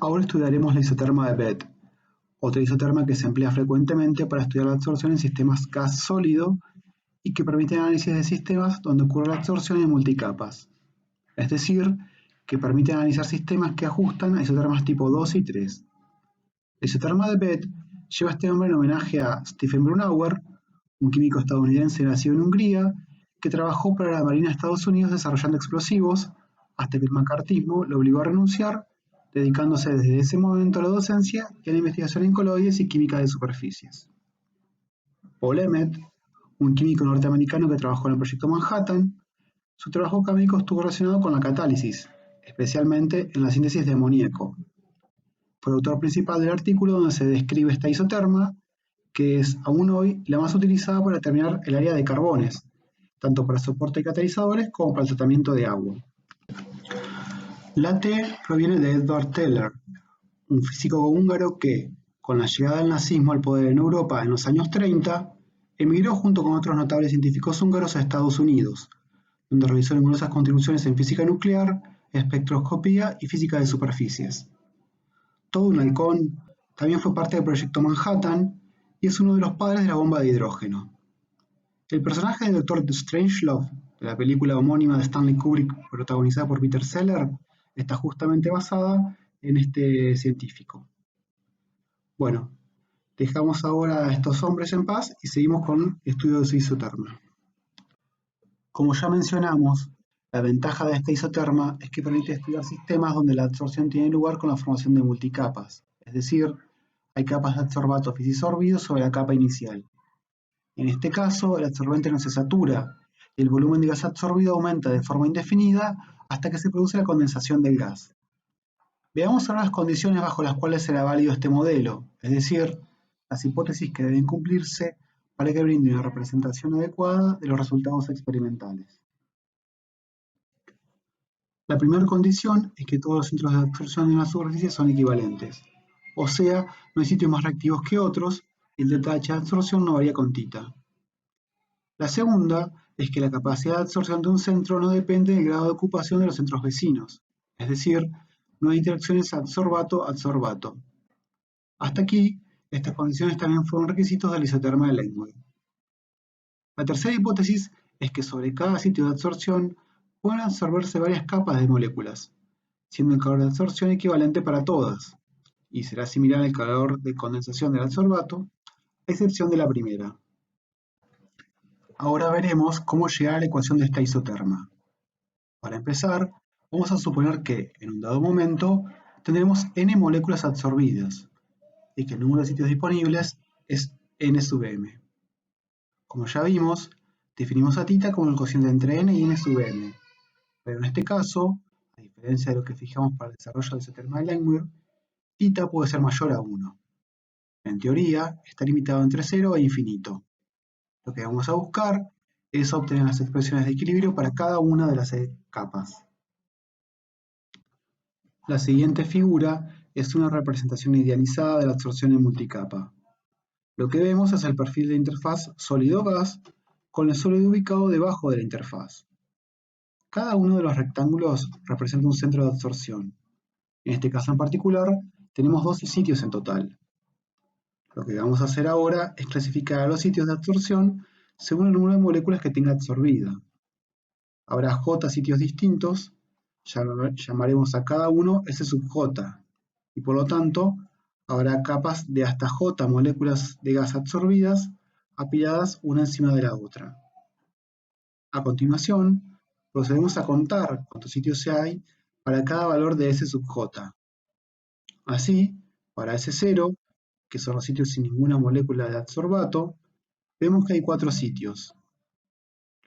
Ahora estudiaremos la isoterma de Bethe, otra isoterma que se emplea frecuentemente para estudiar la absorción en sistemas gas sólido y que permite análisis de sistemas donde ocurre la absorción en multicapas, es decir, que permite analizar sistemas que ajustan a isotermas tipo 2 y 3. La isoterma de Bethe lleva este nombre en homenaje a Stephen Brunauer, un químico estadounidense nacido en Hungría, que trabajó para la Marina de Estados Unidos desarrollando explosivos, hasta que el macartismo lo obligó a renunciar, dedicándose desde ese momento a la docencia y a la investigación en coloides y química de superficies. Paul Emmett, un químico norteamericano que trabajó en el proyecto Manhattan, su trabajo químico estuvo relacionado con la catálisis, especialmente en la síntesis de amoníaco. Fue el autor principal del artículo donde se describe esta isoterma, que es aún hoy la más utilizada para determinar el área de carbones, tanto para soporte de catalizadores como para el tratamiento de agua. La T proviene de Edward Teller, un físico húngaro que, con la llegada del nazismo al poder en Europa en los años 30, emigró junto con otros notables científicos húngaros a Estados Unidos, donde realizó numerosas contribuciones en física nuclear, espectroscopía y física de superficies. Todo un halcón, también fue parte del proyecto Manhattan y es uno de los padres de la bomba de hidrógeno. El personaje del Dr. Strangelove, de la película homónima de Stanley Kubrick protagonizada por Peter Sellers, está justamente basada en este científico. Bueno, dejamos ahora a estos hombres en paz y seguimos con el estudio de su isoterma. Como ya mencionamos, la ventaja de esta isoterma es que permite estudiar sistemas donde la absorción tiene lugar con la formación de multicapas, es decir, hay capas de adsorbato fisisorbido sobre la capa inicial. En este caso, el absorbente no se satura y el volumen de gas absorbido aumenta de forma indefinida hasta que se produce la condensación del gas. Veamos ahora las condiciones bajo las cuales será válido este modelo, es decir, las hipótesis que deben cumplirse para que brinde una representación adecuada de los resultados experimentales. La primera condición es que todos los centros de absorción de una superficie son equivalentes, o sea, no hay sitios más reactivos que otros y el delta H de absorción no varía con tita. La segunda es que la capacidad de absorción de un centro no depende del grado de ocupación de los centros vecinos, es decir, no hay interacciones adsorbato-adsorbato. Hasta aquí, estas condiciones también fueron requisitos de la isoterma de Langmuir. La tercera hipótesis es que sobre cada sitio de absorción pueden absorberse varias capas de moléculas, siendo el calor de absorción equivalente para todas, y será similar al calor de condensación del adsorbato, a excepción de la primera. Ahora veremos cómo llegar a la ecuación de esta isoterma. Para empezar, vamos a suponer que, en un dado momento, tendremos n moléculas absorbidas, y que el número de sitios disponibles es n sub m. Como ya vimos, definimos a tita como el cociente entre n y n sub m, pero en este caso, a diferencia de lo que fijamos para el desarrollo de isoterma de Langmuir, tita puede ser mayor a 1. En teoría, está limitado entre 0 e infinito. Lo que vamos a buscar es obtener las expresiones de equilibrio para cada una de las capas. La siguiente figura es una representación idealizada de la absorción en multicapa. Lo que vemos es el perfil de interfaz sólido-gas con el sólido ubicado debajo de la interfaz. Cada uno de los rectángulos representa un centro de absorción. En este caso en particular, tenemos 12 sitios en total. Lo que vamos a hacer ahora es clasificar a los sitios de absorción según el número de moléculas que tenga absorbida. Habrá J sitios distintos, llamaremos a cada uno S sub J, y por lo tanto habrá capas de hasta J moléculas de gas absorbidas apiladas una encima de la otra. A continuación, procedemos a contar cuántos sitios hay para cada valor de S sub J. Así, para S0, que son los sitios sin ninguna molécula de adsorbato, vemos que hay 4 sitios.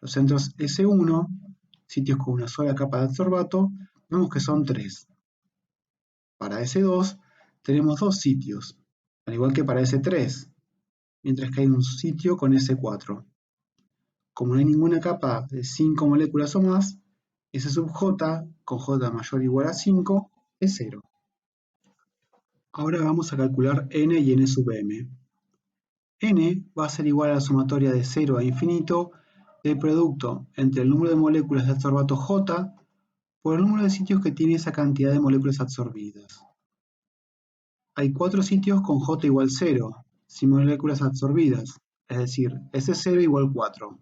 Los centros S1, sitios con una sola capa de adsorbato, vemos que son 3. Para S2 tenemos 2 sitios, al igual que para S3, mientras que hay un sitio con S4. Como no hay ninguna capa de 5 moléculas o más, S sub J con J mayor o igual a 5 es 0. Ahora vamos a calcular n y n sub m. N va a ser igual a la sumatoria de 0 a infinito del producto entre el número de moléculas de adsorbato J por el número de sitios que tiene esa cantidad de moléculas absorbidas. hay 4 sitios con J igual 0, sin moléculas absorbidas, es decir, S0 igual 4.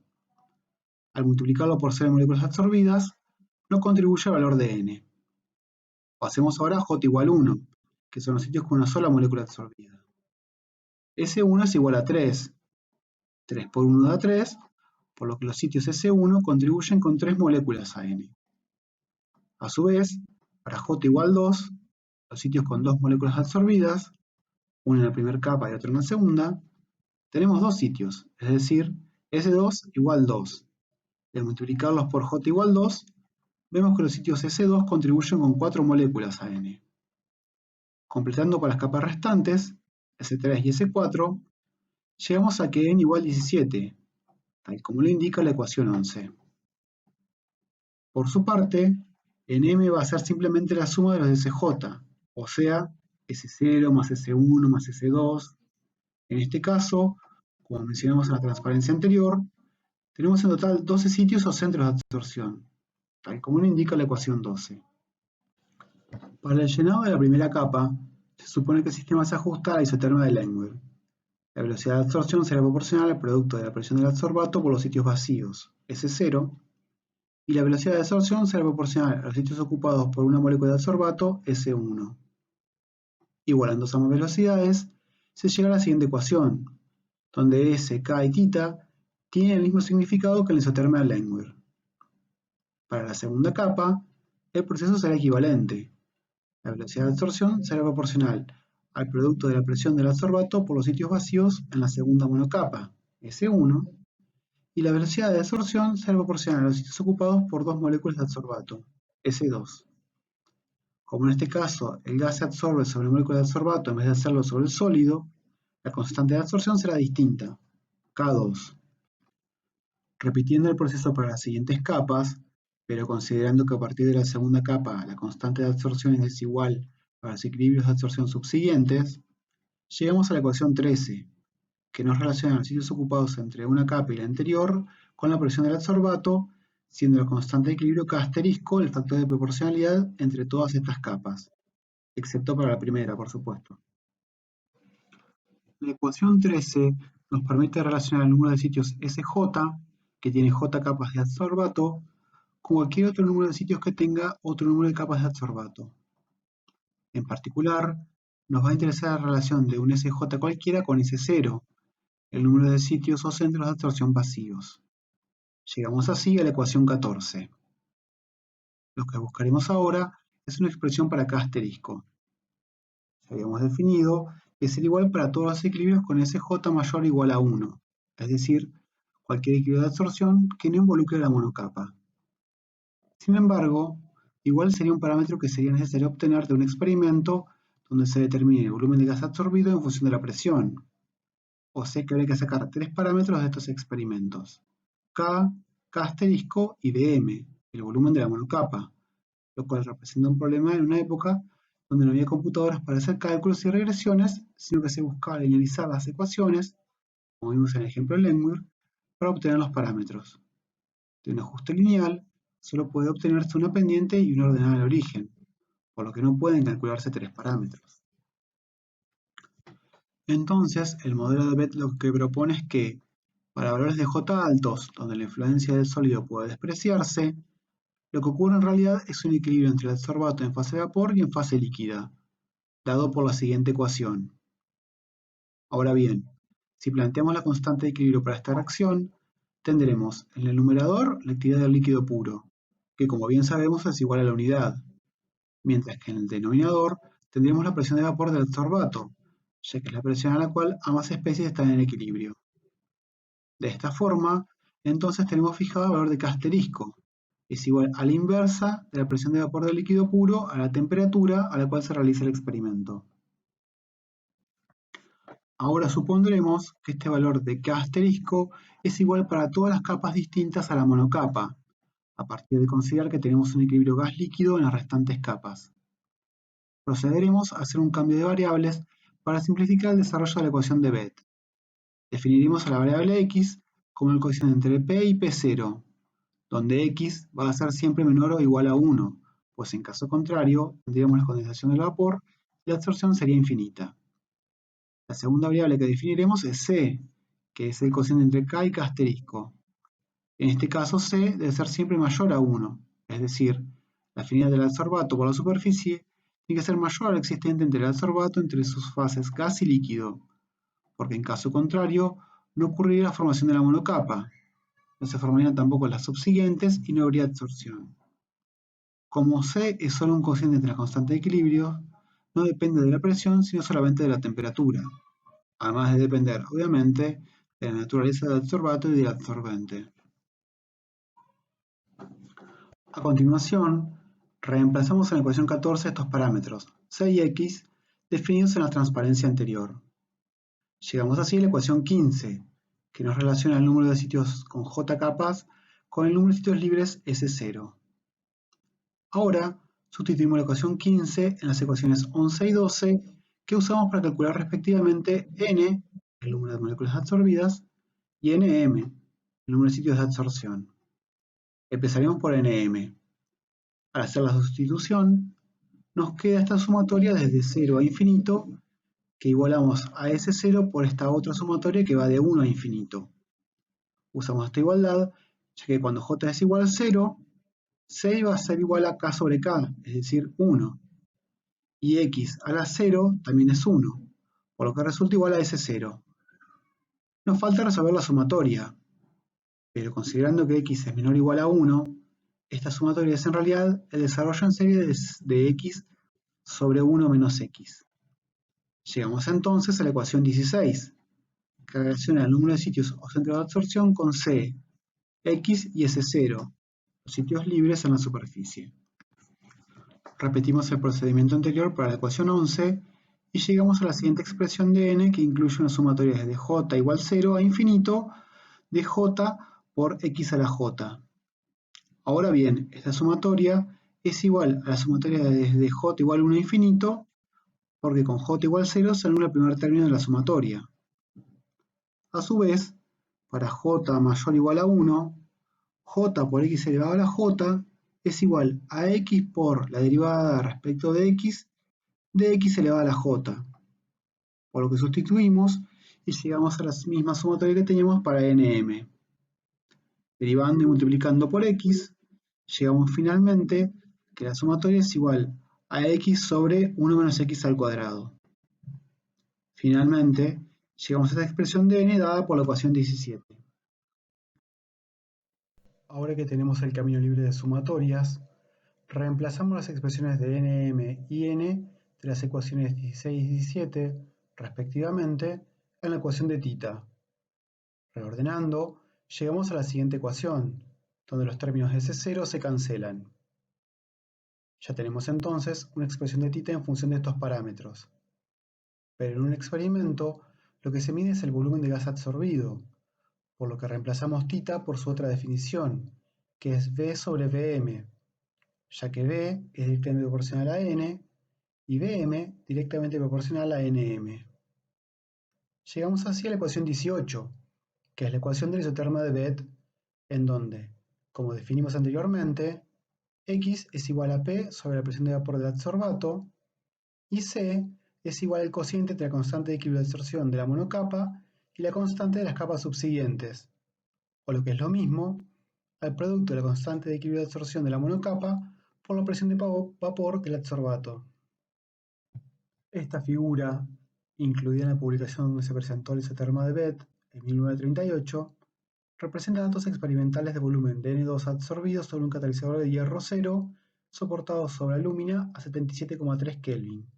Al multiplicarlo por 0 moléculas absorbidas, no contribuye al valor de n. Pasemos ahora a J igual 1, que son los sitios con una sola molécula absorbida. S1 es igual a 3. 3 por 1 da 3, por lo que los sitios S1 contribuyen con 3 moléculas a n. A su vez, para J igual 2, los sitios con 2 moléculas absorbidas, una en la primera capa y otra en la segunda, tenemos 2 sitios, es decir, S2 igual 2. De multiplicarlos por J igual 2, vemos que los sitios S2 contribuyen con 4 moléculas a n. Completando para las capas restantes, S3 y S4, llegamos a que n igual 17, tal como lo indica la ecuación 11. Por su parte, en M va a ser simplemente la suma de los de SJ, o sea, S0 más S1 más S2. En este caso, como mencionamos en la transparencia anterior, tenemos en total 12 sitios o centros de absorción, tal como lo indica la ecuación 12. Para el llenado de la primera capa, se supone que el sistema se ajusta a la isoterma de Langmuir. La velocidad de absorción será proporcional al producto de la presión del adsorbato por los sitios vacíos, S0, y la velocidad de absorción será proporcional a los sitios ocupados por una molécula de adsorbato, S1. Igualando ambas velocidades, se llega a la siguiente ecuación, donde S, K y θ tienen el mismo significado que en la isoterma de Langmuir. Para la segunda capa, el proceso será equivalente. La velocidad de absorción será proporcional al producto de la presión del adsorbato por los sitios vacíos en la segunda monocapa, S1, y la velocidad de absorción será proporcional a los sitios ocupados por 2 moléculas de adsorbato, S2. Como en este caso el gas se absorbe sobre la molécula de adsorbato en vez de hacerlo sobre el sólido, la constante de absorción será distinta, K2. Repitiendo el proceso para las siguientes capas, pero considerando que a partir de la segunda capa la constante de absorción es desigual para los equilibrios de absorción subsiguientes, llegamos a la ecuación 13, que nos relaciona los sitios ocupados entre una capa y la anterior con la presión del adsorbato, siendo la constante de equilibrio K asterisco el factor de proporcionalidad entre todas estas capas, excepto para la primera, por supuesto. La ecuación 13 nos permite relacionar el número de sitios SJ, que tiene J capas de adsorbato, con cualquier otro número de sitios que tenga otro número de capas de adsorbato. En particular, nos va a interesar la relación de un SJ cualquiera con S0, el número de sitios o centros de absorción vacíos. Llegamos así a la ecuación 14. Lo que buscaremos ahora es una expresión para K asterisco. Ya habíamos definido que será igual para todos los equilibrios con SJ mayor o igual a 1, es decir, cualquier equilibrio de absorción que no involucre la monocapa. Sin embargo, igual sería un parámetro que sería necesario obtener de un experimento donde se determine el volumen de gas absorbido en función de la presión. O sea que habría que sacar 3 parámetros de estos experimentos: K, K asterisco y dm, el volumen de la monocapa, lo cual representa un problema en una época donde no había computadoras para hacer cálculos y regresiones, sino que se buscaba linealizar las ecuaciones, como vimos en el ejemplo de Langmuir, para obtener los parámetros. De un ajuste lineal, solo puede obtenerse una pendiente y una ordenada al origen, por lo que no pueden calcularse 3 parámetros. Entonces, el modelo de BET lo que propone es que, para valores de J altos, donde la influencia del sólido puede despreciarse, lo que ocurre en realidad es un equilibrio entre el adsorbato en fase de vapor y en fase líquida, dado por la siguiente ecuación. Ahora bien, si planteamos la constante de equilibrio para esta reacción, tendremos en el numerador la actividad del líquido puro, que como bien sabemos es igual a la unidad, mientras que en el denominador tendremos la presión de vapor del adsorbato, ya que es la presión a la cual ambas especies están en equilibrio. De esta forma, entonces tenemos fijado el valor de K asterisco, es igual a la inversa de la presión de vapor del líquido puro a la temperatura a la cual se realiza el experimento. Ahora supondremos que este valor de K asterisco es igual para todas las capas distintas a la monocapa, a partir de considerar que tenemos un equilibrio gas-líquido en las restantes capas. Procederemos a hacer un cambio de variables para simplificar el desarrollo de la ecuación de BET. Definiremos a la variable x como el cociente entre P y P0, donde x va a ser siempre menor o igual a 1, pues en caso contrario tendríamos la condensación del vapor la absorción sería infinita. La segunda variable que definiremos es C, que es el cociente entre K y K asterisco. En este caso C debe ser siempre mayor a 1, es decir, la afinidad del adsorbato por la superficie tiene que ser mayor a la existente entre el adsorbato entre sus fases gas y líquido, porque en caso contrario no ocurriría la formación de la monocapa, no se formarían tampoco las subsiguientes y no habría absorción. Como C es solo un cociente entre las constantes de equilibrio, no depende de la presión sino solamente de la temperatura, además de depender, obviamente, de la naturaleza del adsorbato y del absorbente. A continuación, reemplazamos en la ecuación 14 estos parámetros, C y X, definidos en la transparencia anterior. Llegamos así a la ecuación 15, que nos relaciona el número de sitios con J capas con el número de sitios libres S0. Ahora, sustituimos la ecuación 15 en las ecuaciones 11 y 12 que usamos para calcular respectivamente N, el número de moléculas absorbidas, y Nm, el número de sitios de absorción. Empezaremos por Nm. Al hacer la sustitución, nos queda esta sumatoria desde 0 a infinito, que igualamos a S0 por esta otra sumatoria que va de 1 a infinito. Usamos esta igualdad, ya que cuando J es igual a 0, C va a ser igual a K sobre K, es decir, 1. Y X a la 0 también es 1, por lo que resulta igual a S0. Nos falta resolver la sumatoria, pero considerando que X es menor o igual a 1, esta sumatoria es en realidad el desarrollo en serie de X sobre 1 menos X. Llegamos entonces a la ecuación 16, que relaciona el número de sitios o centros de absorción con C, X y S0, los sitios libres en la superficie. Repetimos el procedimiento anterior para la ecuación 11 y llegamos a la siguiente expresión de n que incluye una sumatoria desde j igual 0 a infinito de j por x a la j. Ahora bien, esta sumatoria es igual a la sumatoria desde j igual 1 a infinito porque con j igual 0 se anula el primer término de la sumatoria. A su vez, para j mayor o igual a 1, j por x elevado a la j es igual a x por la derivada respecto de x elevado a la j, por lo que sustituimos y llegamos a la misma sumatoria que teníamos para nm. Derivando y multiplicando por x, llegamos finalmente que la sumatoria es igual a x sobre 1 menos x al cuadrado. Finalmente, llegamos a esta expresión de n dada por la ecuación 17. Ahora que tenemos el camino libre de sumatorias, reemplazamos las expresiones de nm y n de las ecuaciones 16 y 17, respectivamente, en la ecuación de θ. Reordenando, llegamos a la siguiente ecuación, donde los términos de S0 se cancelan. Ya tenemos entonces una expresión de θ en función de estos parámetros. Pero en un experimento, lo que se mide es el volumen de gas absorbido, por lo que reemplazamos θ por su otra definición, que es V sobre Vm, ya que V es directamente proporcional a N y Vm directamente proporcional a Nm. Llegamos así a la ecuación 18, que es la ecuación del isoterma de Bethe, en donde, como definimos anteriormente, X es igual a P sobre la presión de vapor del adsorbato y C es igual al cociente entre la constante de equilibrio de absorción de la monocapa y la constante de las capas subsiguientes, o lo que es lo mismo, al producto de la constante de equilibrio de absorción de la monocapa por la presión de vapor del adsorbato. Esta figura, incluida en la publicación donde se presentó el isoterma de Bethe en 1938, representa datos experimentales de volumen de N2 absorbido sobre un catalizador de hierro 0 soportado sobre alúmina a 77,3 Kelvin,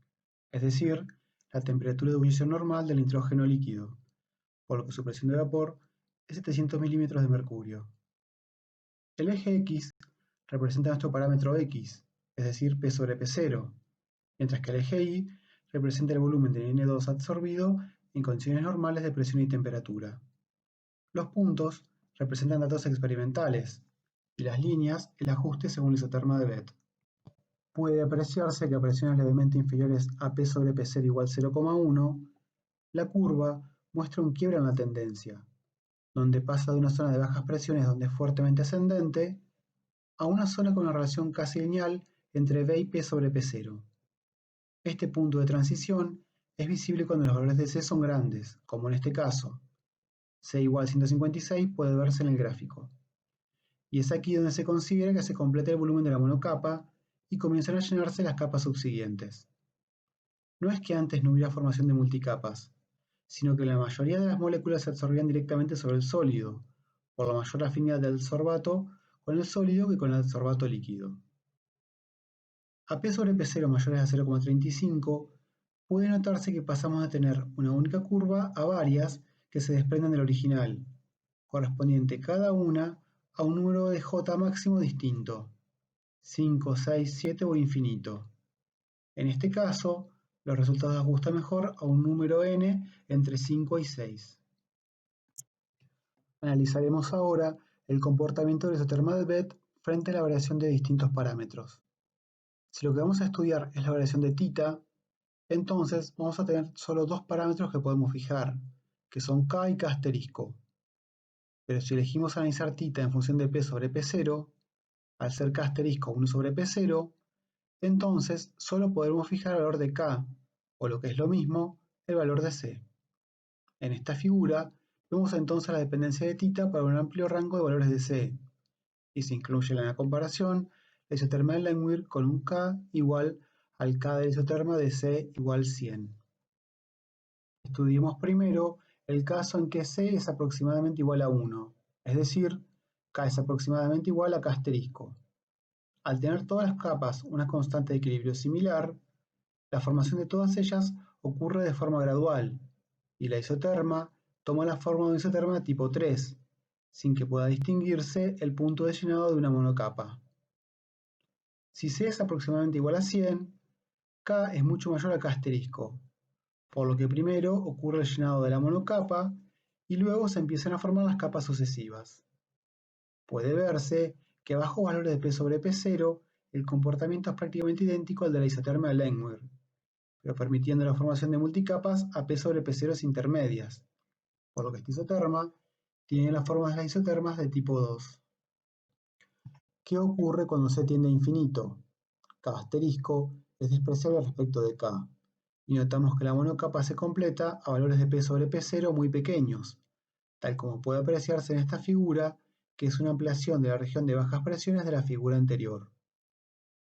es decir, la temperatura de ebullición normal del nitrógeno líquido, por lo que su presión de vapor es 700 milímetros de mercurio. El eje X representa nuestro parámetro X, es decir, P sobre P0, mientras que el eje Y representa el volumen de N2 absorbido en condiciones normales de presión y temperatura. Los puntos representan datos experimentales y las líneas el ajuste según el isoterma de Bethe. Puede apreciarse que a presiones levemente inferiores a P sobre P0 igual 0,1, la curva muestra un quiebre en la tendencia, donde pasa de una zona de bajas presiones donde es fuertemente ascendente a una zona con una relación casi lineal entre V y P sobre P0. Este punto de transición es visible cuando los valores de C son grandes, como en este caso. C igual 156 puede verse en el gráfico. Y es aquí donde se considera que se completa el volumen de la monocapa y comienzan a llenarse las capas subsiguientes. No es que antes no hubiera formación de multicapas, sino que la mayoría de las moléculas se absorbían directamente sobre el sólido, por la mayor afinidad del adsorbato con el sólido que con el adsorbato líquido. A P sobre P0 mayores a 0,35, puede notarse que pasamos de tener una única curva a varias que se desprenden del original, correspondiente cada una a un número de J máximo distinto, 5, 6, 7 o infinito. En este caso, los resultados ajustan mejor a un número n entre 5 y 6. Analizaremos ahora el comportamiento del isoterma de Beth frente a la variación de distintos parámetros. Si lo que vamos a estudiar es la variación de θ, entonces vamos a tener solo dos parámetros que podemos fijar, que son k y k asterisco. Pero si elegimos analizar θ en función de P sobre P0, al ser k asterisco 1 sobre P0, entonces solo podremos fijar el valor de k, o lo que es lo mismo, el valor de C. En esta figura vemos entonces la dependencia de θ para un amplio rango de valores de C, y se incluye en la comparación la isoterma de Langmuir con un K igual al K de la isoterma de C igual 100. Estudiemos primero el caso en que C es aproximadamente igual a 1, es decir, K es aproximadamente igual a K asterisco. Al tener todas las capas una constante de equilibrio similar, la formación de todas ellas ocurre de forma gradual, y la isoterma toma la forma de una isoterma tipo 3, sin que pueda distinguirse el punto de llenado de una monocapa. Si C es aproximadamente igual a 100, K es mucho mayor a K asterisco, por lo que primero ocurre el llenado de la monocapa y luego se empiezan a formar las capas sucesivas. Puede verse que a bajos valores de P sobre P0 el comportamiento es prácticamente idéntico al de la isoterma de Langmuir, pero permitiendo la formación de multicapas a P sobre P0 intermedias, por lo que esta isoterma tiene las formas de las isotermas de tipo 2. ¿Qué ocurre cuando C tiende a infinito? K asterisco es despreciable respecto de K, y notamos que la monocapa se completa a valores de P sobre P0 muy pequeños, tal como puede apreciarse en esta figura, que es una ampliación de la región de bajas presiones de la figura anterior.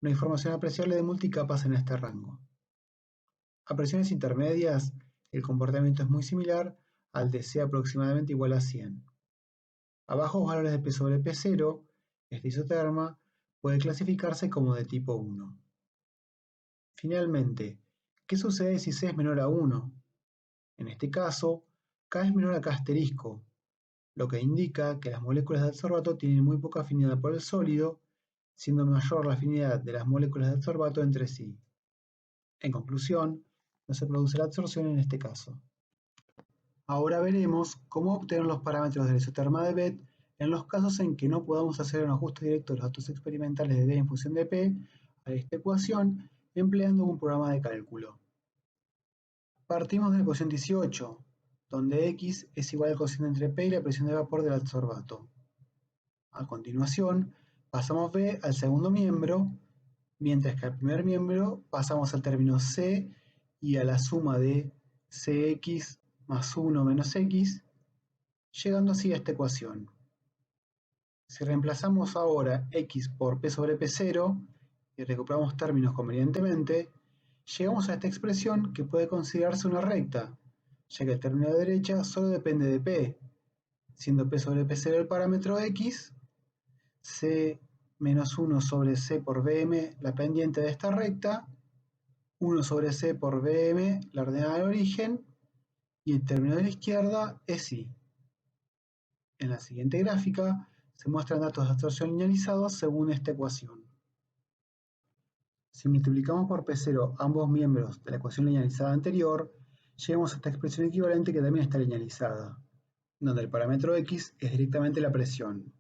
No hay formación apreciable de multicapas en este rango. A presiones intermedias, el comportamiento es muy similar al de C aproximadamente igual a 100. A bajos valores de P sobre P0, esta isoterma puede clasificarse como de tipo 1. Finalmente, ¿qué sucede si C es menor a 1? En este caso, K es menor a K asterisco, lo que indica que las moléculas de adsorbato tienen muy poca afinidad por el sólido, siendo mayor la afinidad de las moléculas de adsorbato entre sí. En conclusión, no se produce la absorción en este caso. Ahora veremos cómo obtener los parámetros de la isoterma de Beth en los casos en que no podamos hacer un ajuste directo de los datos experimentales de D en función de P a esta ecuación empleando un programa de cálculo. Partimos de la ecuación 18, donde X es igual al cociente entre P y la presión de vapor del adsorbato. A continuación, pasamos B al segundo miembro, mientras que al primer miembro pasamos al término C y a la suma de Cx más 1 menos X, llegando así a esta ecuación. Si reemplazamos ahora X por P sobre P0 y recuperamos términos convenientemente, llegamos a esta expresión que puede considerarse una recta, ya que el término de derecha solo depende de P, siendo P sobre P0 el parámetro X, C menos 1 sobre C por Bm la pendiente de esta recta, 1 sobre C por Bm la ordenada del origen, y el término de la izquierda es I. En la siguiente gráfica se muestran datos de absorción linealizados según esta ecuación. Si multiplicamos por P0 ambos miembros de la ecuación linealizada anterior, llegamos a esta expresión equivalente que también está linealizada, donde el parámetro X es directamente la presión.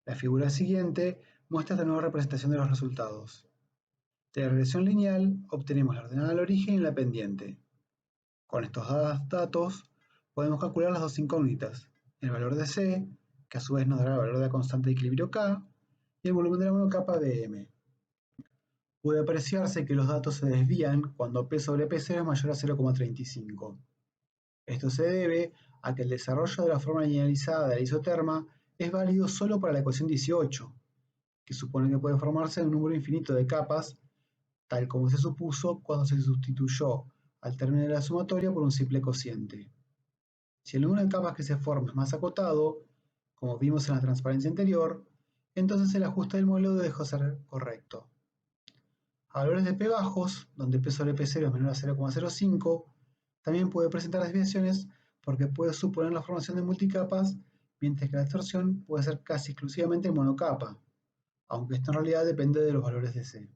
La figura siguiente muestra esta nueva representación de los resultados. De la regresión lineal obtenemos la ordenada del origen y la pendiente. Con estos datos podemos calcular las dos incógnitas, el valor de C, que a su vez nos dará el valor de la constante de equilibrio K, y el volumen de la monocapa de M. Puede apreciarse que los datos se desvían cuando P sobre P0 es mayor a 0,35. Esto se debe a que el desarrollo de la forma linealizada de la isoterma es válido solo para la ecuación 18, que supone que puede formarse un número infinito de capas, tal como se supuso cuando se sustituyó al término de la sumatoria por un simple cociente. Si el número de capas que se forma es más acotado, como vimos en la transparencia anterior, entonces el ajuste del modelo dejó de ser correcto. A valores de P bajos, donde P sobre P0 es menor a 0,05, también puede presentar desviaciones porque puede suponer la formación de multicapas, mientras que la absorción puede ser casi exclusivamente monocapa, aunque esto en realidad depende de los valores de C.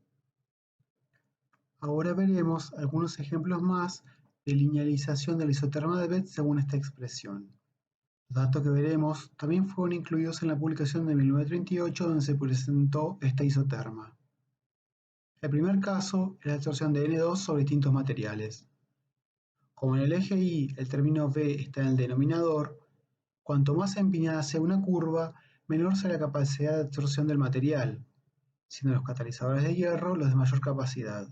Ahora veremos algunos ejemplos más de linealización de la isoterma de Betz según esta expresión. Los datos que veremos también fueron incluidos en la publicación de 1938 donde se presentó esta isoterma. El primer caso es la absorción de N2 sobre distintos materiales. Como en el eje Y el término V está en el denominador, cuanto más empinada sea una curva, menor será la capacidad de absorción del material, siendo los catalizadores de hierro los de mayor capacidad.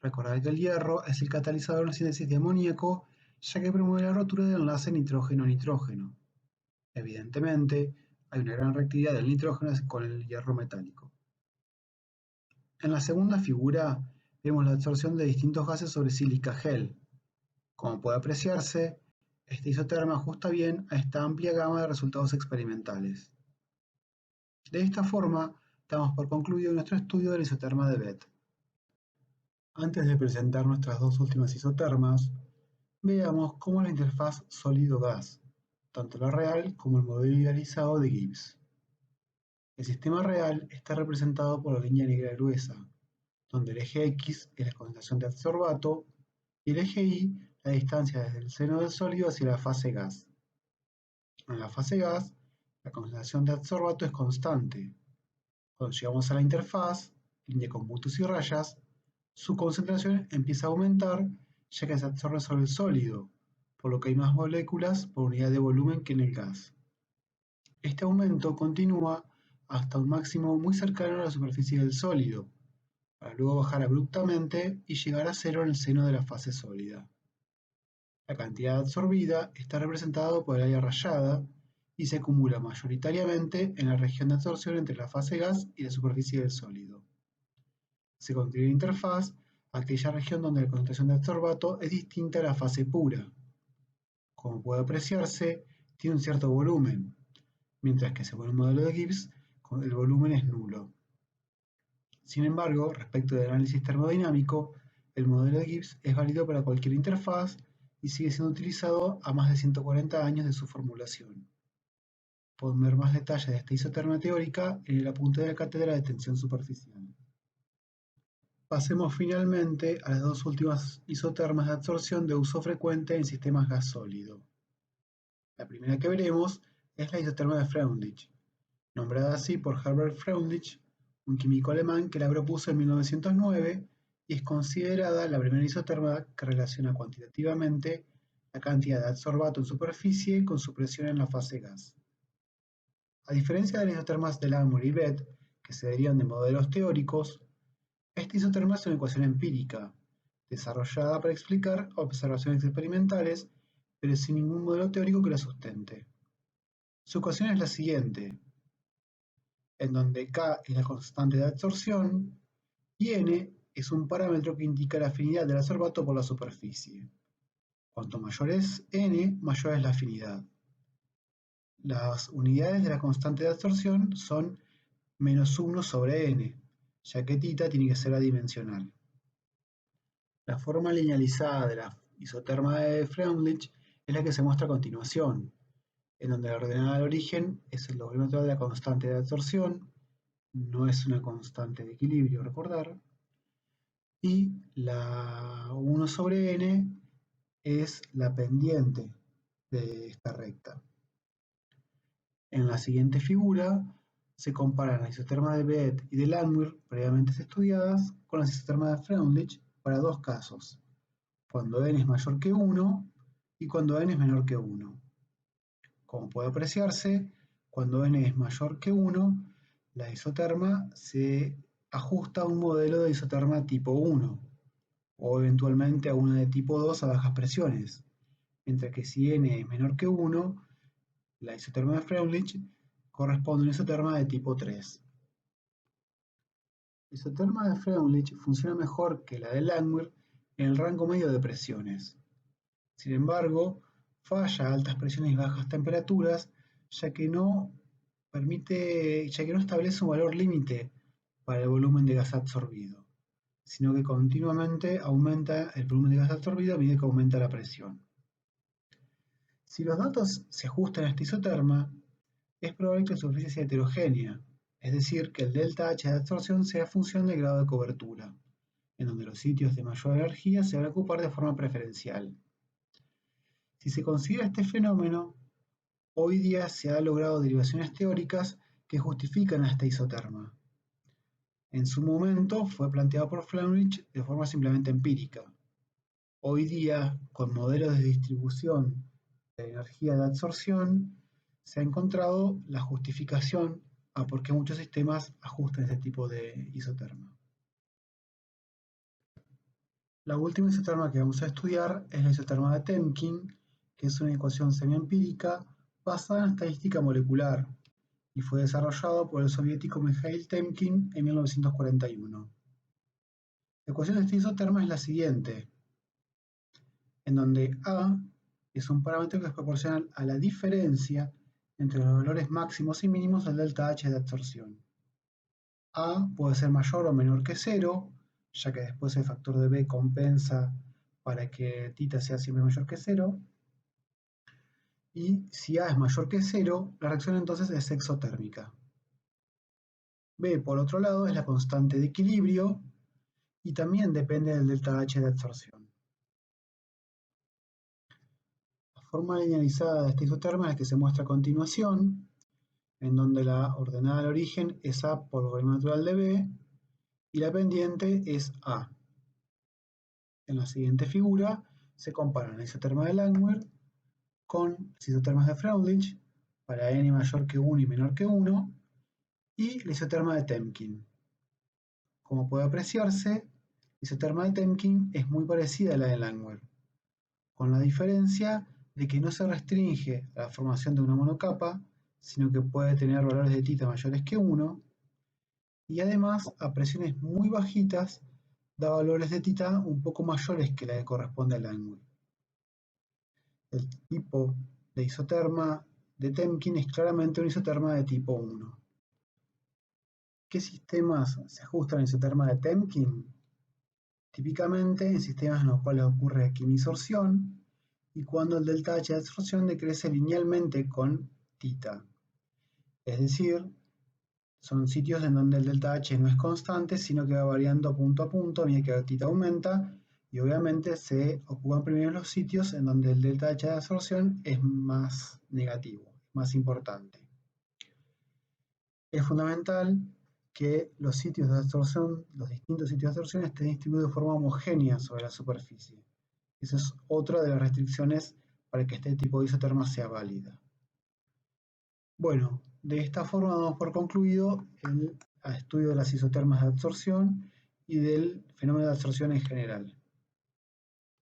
Recordad que el hierro es el catalizador en la síntesis de amoníaco, ya que promueve la rotura del enlace nitrógeno-nitrógeno. Evidentemente, hay una gran reactividad del nitrógeno con el hierro metálico. En la segunda figura vemos la absorción de distintos gases sobre sílica gel. Como puede apreciarse, esta isoterma ajusta bien a esta amplia gama de resultados experimentales. De esta forma, damos por concluido nuestro estudio de la isoterma de Betz. Antes de presentar nuestras dos últimas isotermas, veamos cómo es la interfaz sólido-gas, tanto la real como el modelo idealizado de Gibbs. El sistema real está representado por la línea negra gruesa, donde el eje X es la concentración de adsorbato y el eje Y la distancia desde el seno del sólido hacia la fase gas. En la fase gas, la concentración de adsorbato es constante. Cuando llegamos a la interfaz, línea con puntos y rayas, su concentración empieza a aumentar ya que se absorbe sobre el sólido, por lo que hay más moléculas por unidad de volumen que en el gas. Este aumento continúa hasta un máximo muy cercano a la superficie del sólido, para luego bajar abruptamente y llegar a cero en el seno de la fase sólida. La cantidad absorbida está representada por el área rayada y se acumula mayoritariamente en la región de absorción entre la fase gas y la superficie del sólido. Se considera interfaz aquella región donde la concentración de adsorbato es distinta a la fase pura. Como puede apreciarse, tiene un cierto volumen, mientras que según el modelo de Gibbs, el volumen es nulo. Sin embargo, respecto del análisis termodinámico, el modelo de Gibbs es válido para cualquier interfaz y sigue siendo utilizado a más de 140 años de su formulación. Pueden ver más detalles de esta isoterma teórica en el apunte de la cátedra de tensión superficial. Pasemos finalmente a las dos últimas isotermas de absorción de uso frecuente en sistemas gas sólido. La primera que veremos es la isoterma de Freundlich, nombrada así por Herbert Freundlich, un químico alemán que la propuso en 1909 y es considerada la primera isoterma que relaciona cuantitativamente la cantidad de adsorbato en superficie con su presión en la fase gas. A diferencia de las isotermas de Langmuir y Betz, que se derivan de modelos teóricos, esta isoterma es una ecuación empírica, desarrollada para explicar observaciones experimentales, pero sin ningún modelo teórico que la sustente. Su ecuación es la siguiente, en donde K es la constante de absorción y N es un parámetro que indica la afinidad del adsorbato por la superficie. Cuanto mayor es N, mayor es la afinidad. Las unidades de la constante de absorción son -1 sobre N, ya que θ tiene que ser adimensional. La forma linealizada de la isoterma de Freundlich es la que se muestra a continuación, en donde la ordenada del origen es el logaritmo de la constante de absorción, no es una constante de equilibrio, recordar, y la 1 sobre n es la pendiente de esta recta. En la siguiente figura se comparan las isotermas de Betz y de Langmuir previamente estudiadas con las isotermas de Freundlich para dos casos, cuando n es mayor que 1 y cuando n es menor que 1. Como puede apreciarse, cuando n es mayor que 1, la isoterma se ajusta a un modelo de isoterma tipo 1 o eventualmente a una de tipo 2 a bajas presiones, mientras que si n es menor que 1, la isoterma de Freundlich corresponde a una isoterma de tipo 3. La isoterma de Freundlich funciona mejor que la de Langmuir en el rango medio de presiones. Sin embargo, falla a altas presiones y bajas temperaturas, ya que no establece un valor límite para el volumen de gas absorbido, sino que continuamente aumenta el volumen de gas absorbido a medida que aumenta la presión. Si los datos se ajustan a esta isoterma, es probable que la superficie sea heterogénea, es decir, que el delta H de absorción sea función del grado de cobertura, en donde los sitios de mayor energía se van a ocupar de forma preferencial. Si se considera este fenómeno, hoy día se han logrado derivaciones teóricas que justifican a esta isoterma. En su momento fue planteado por Freundlich de forma simplemente empírica. Hoy día, con modelos de distribución de energía de absorción, se ha encontrado la justificación a por qué muchos sistemas ajustan este tipo de isoterma. La última isoterma que vamos a estudiar es la isoterma de Temkin, que es una ecuación semiempírica basada en estadística molecular y fue desarrollado por el soviético Mikhail Temkin en 1941. La ecuación de esta isoterma es la siguiente, en donde A es un parámetro que es proporcional a la diferencia entre los valores máximos y mínimos del delta H de absorción. A puede ser mayor o menor que 0, ya que después el factor de B compensa para que θ sea siempre mayor que 0. Y si A es mayor que 0, la reacción entonces es exotérmica. B, por otro lado, es la constante de equilibrio y también depende del delta H de absorción. La forma linealizada de esta isoterma es la que se muestra a continuación, en donde la ordenada al origen es A por logaritmo natural de B y la pendiente es A. En la siguiente figura se comparan la isoterma de Langmuir con las isotermas de Freundlich para n mayor que 1 y menor que 1 y la isoterma de Temkin. Como puede apreciarse, la isoterma de Temkin es muy parecida a la de Langmuir, con la diferencia de que no se restringe a la formación de una monocapa, sino que puede tener valores de θ mayores que 1, y además a presiones muy bajitas da valores de θ un poco mayores que la que corresponde a Langmuir. El tipo de isoterma de Temkin es claramente una isoterma de tipo 1. ¿Qué sistemas se ajustan a la isoterma de Temkin? Típicamente en sistemas en los cuales ocurre quimisorción y cuando el delta H de absorción decrece linealmente con θ. Es decir, son sitios en donde el delta H no es constante, sino que va variando punto a punto a medida que θ aumenta, y obviamente se ocupan primero los sitios en donde el delta H de absorción es más negativo, más importante. Es fundamental que los sitios de absorción, los distintos sitios de absorción estén distribuidos de forma homogénea sobre la superficie. Esa es otra de las restricciones para que este tipo de isoterma sea válida. Bueno, de esta forma damos por concluido el estudio de las isotermas de absorción y del fenómeno de absorción en general.